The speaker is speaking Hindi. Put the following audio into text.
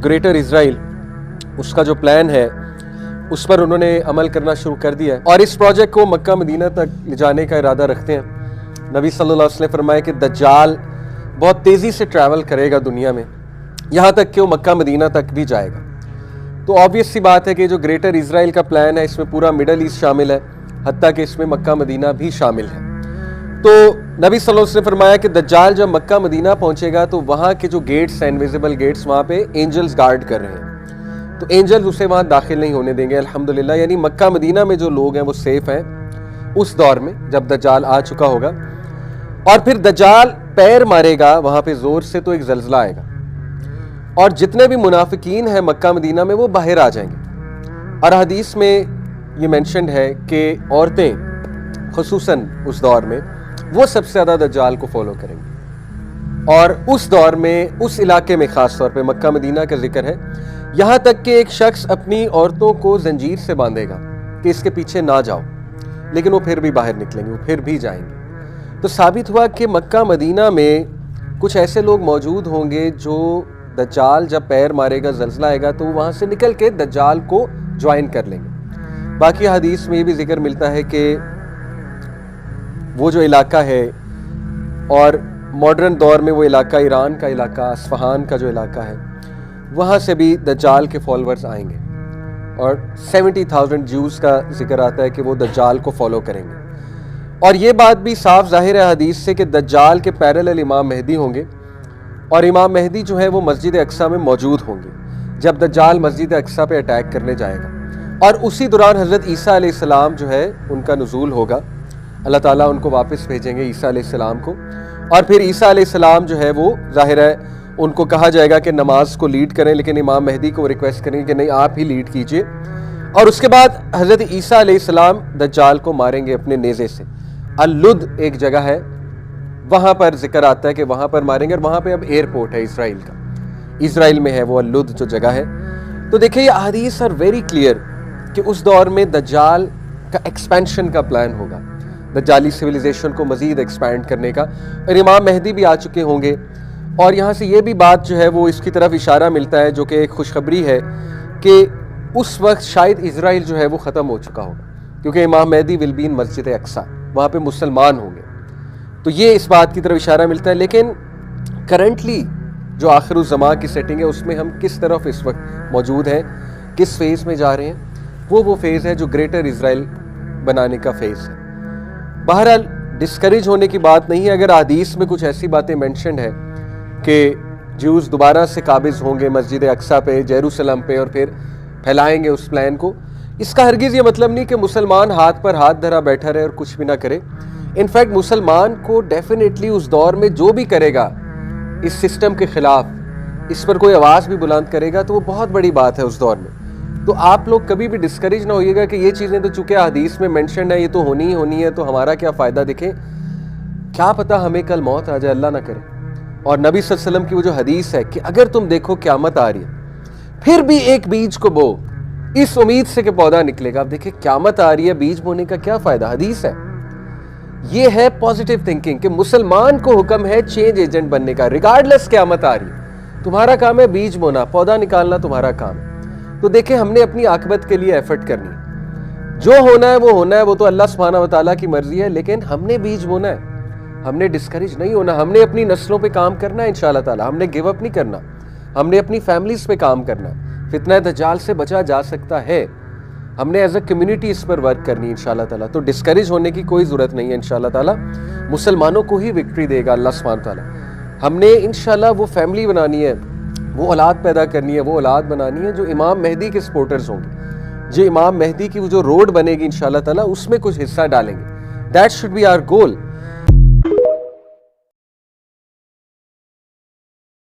ग्रेटर इजराइल, उसका जो प्लान है उस पर उन्होंने अमल करना शुरू कर दिया है और इस प्रोजेक्ट को मक्का मदीना तक ले जाने का इरादा रखते हैं। नबी सल्लल्लाहु अलैहि वसल्लम ने फरमाया कि दज्जाल बहुत तेज़ी से ट्रैवल करेगा दुनिया में, यहाँ तक कि वो मक्का मदीना तक भी जाएगा। तो ऑब्वियस सी बात है कि जो ग्रेटर इजराइल का प्लान है इसमें पूरा मिडल ईस्ट शामिल है, हत्ता कि इसमें मक्का मदीना भी शामिल है। तो नबी सल्लल्लाहु अलैहि वसल्लम ने फरमाया कि दज्जाल जब मक्का मदीना पहुंचेगा तो वहाँ के जो गेट्स हैं, इनविजिबल गेट्स, वहाँ पे एंजल्स गार्ड कर रहे हैं, तो एंजल्स उसे वहाँ दाखिल नहीं होने देंगे अल्हम्दुलिल्लाह। यानी मक्का मदीना में जो लोग हैं वो सेफ हैं उस दौर में जब दज्जाल आ चुका होगा। और फिर दज्जाल पैर मारेगा वहाँ पे ज़ोर से तो एक ज़ल्ज़ला आएगा और जितने भी मुनाफिकीन हैं मक्का मदीना में वो बाहर आ जाएंगे। और हदीस में ये मेंशन्ड है कि औरतें खुसूसन उस दौर में वो सबसे ज़्यादा दज्जाल को फॉलो करेंगी। और उस दौर में उस इलाके में ख़ास तौर पे मक्का मदीना का जिक्र है, यहाँ तक कि एक शख्स अपनी औरतों को जंजीर से बांधेगा कि इसके पीछे ना जाओ, लेकिन वो फिर भी बाहर निकलेंगे, वो फिर भी जाएंगे। तो साबित हुआ कि मक्का मदीना में कुछ ऐसे लोग मौजूद होंगे जो दज्जाल जब पैर मारेगा, ज़ल्ज़ला आएगा, तो वहाँ से निकल के दज्जाल को ज्वाइन कर लेंगे। बाकी हदीस में ये भी जिक्र मिलता है कि वो जो इलाका है, और मॉडर्न दौर में वो इलाका ईरान का इलाका, अस्फहान का जो इलाका है, वहाँ से भी दज्जाल के फॉलोअर्स आएंगे और 70,000 ज्यूज़ का जिक्र आता है कि वो दज्जाल को फॉलो करेंगे। और ये बात भी साफ जाहिर है हदीस से कि दज्जाल के पैरेलल इमाम मेहदी होंगे और इमाम मेहदी जो है वो मस्जिद अक्सा में मौजूद होंगे जब दज्जाल मस्जिद अक्सा पे अटैक करने जाएगा। और उसी दौरान हज़रत ईसा अलैहिस्सलाम जो है उनका नुज़ूल होगा, अल्लाह ताला उनको वापस भेजेंगे ईसा अलैहिस्सलाम को। और फिर ईसा अलैहिस्सलाम जो है वो जाहिर है उनको कहा जाएगा कि नमाज को लीड करें, लेकिन इमाम मेहदी को रिक्वेस्ट करेंगे कि नहीं आप ही लीड कीजिए। और उसके बाद हज़रत ईसा अलैहिस्सलाम दज्जाल को मारेंगे अपने नेज़े से। अल-लुद एक जगह है, वहाँ पर जिक्र आता है कि वहाँ पर मारेंगे, और वहाँ पे अब एयरपोर्ट है इसराइल का, इसराइल में है वो अल-लुद जो जगह है। तो देखिए ये अहादीस आर वेरी क्लियर कि उस दौर में दज्जाल का एक्सपेंशन का प्लान होगा, दज्जाली सिविलाइजेशन को मज़ीद एक्सपैंड करने का। और इमाम मेहदी भी आ चुके होंगे। और यहाँ से ये भी बात जो है वो इसकी तरफ इशारा मिलता है, जो कि एक खुशखबरी है कि उस वक्त शायद इजराइल जो है वो ख़त्म हो चुका होगा, क्योंकि इमाम मेहदी विल बी इन मस्जिद अक्सा, वहाँ पे मुसलमान होंगे। तो ये इस बात की तरफ इशारा मिलता है। लेकिन करंटली जो आखिरुज़्ज़मा की सेटिंग है उसमें हम किस तरफ इस वक्त मौजूद हैं, किस फेज़ में जा रहे हैं, वो फेज़ है जो ग्रेटर इजराइल बनाने का फेज़ है। बहरहाल डिस्करेज होने की बात नहीं है अगर हदीस में कुछ ऐसी बातें मेंशन है कि ज्यूज़ दोबारा से काबिज़ होंगे मस्जिद अक्सा पे, जेरूसलम पे, और फिर फैलाएंगे उस प्लान को। इसका हरगिज़ ये मतलब नहीं कि मुसलमान हाथ पर हाथ धरा बैठा रहे और कुछ भी ना करे। इनफैक्ट मुसलमान को डेफिनेटली उस दौर में जो भी करेगा इस सिस्टम के ख़िलाफ़, इस पर कोई आवाज़ भी बुलंद करेगा, तो वो बहुत बड़ी बात है उस दौर में। तो आप लोग कभी भी डिस्करेज ना होइएगा कि ये चीज़ें तो चूँकि हदीस में मेंशन है, ये तो होनी ही होनी है, तो हमारा क्या फ़ायदा दिखे, क्या पता हमें कल मौत आ जाए, अल्लाह ना करे। और नबी सल्लल्लाहु अलैहि वसल्लम की वो जो हदीस है कि अगर तुम देखो क़यामत आ रही है फिर भी एक बीज को बो, इस उम्मीद से कि पौधा निकलेगा। आप देखिए क़यामत आ रही है, बीज बोने का क्या फ़ायदा, हदीस है। ये है पॉजिटिव थिंकिंग कि मुसलमान को हुक्म है चेंज एजेंट बनने का, रिगार्डलेस क़यामत आ रही है। तुम्हारा काम है बीज बोना, पौधा निकालना तुम्हारा काम है। तो देखें हमने अपनी आकबत के लिए एफर्ट करनी है, जो होना है वो होना है, वो तो अल्लाह सुब्हानहू व तआला की मर्जी है, लेकिन हमने बीज बोना है, हमने डिस्करेज नहीं होना, हमने अपनी नस्लों पे काम करना है इंशाअल्लाह ताला, हमने गिव अप नहीं करना, हमने अपनी फैमिलीज़ पे काम करना है। फितना दज्जाल से बचा जा सकता है, हमने एज अ कम्युनिटी इस पर वर्क करनी है इंशाअल्लाह ताला। तो डिस्करेज होने की कोई ज़रूरत नहीं है इंशाअल्लाह ताला, मुसलमानों को ही विक्ट्री देगा अल्लाह सुब्हानहू व तआला। हमने इंशाअल्लाह वो फैमिली बनानी है, वो औलाद पैदा करनी है, वो औलाद बनानी है जो इमाम मेहदी के सपोर्टर्स होंगे, जो इमाम मेहदी की वो जो रोड बनेगी इंशाअल्लाह ताला उसमें कुछ हिस्सा डालेंगे। That should be our goal.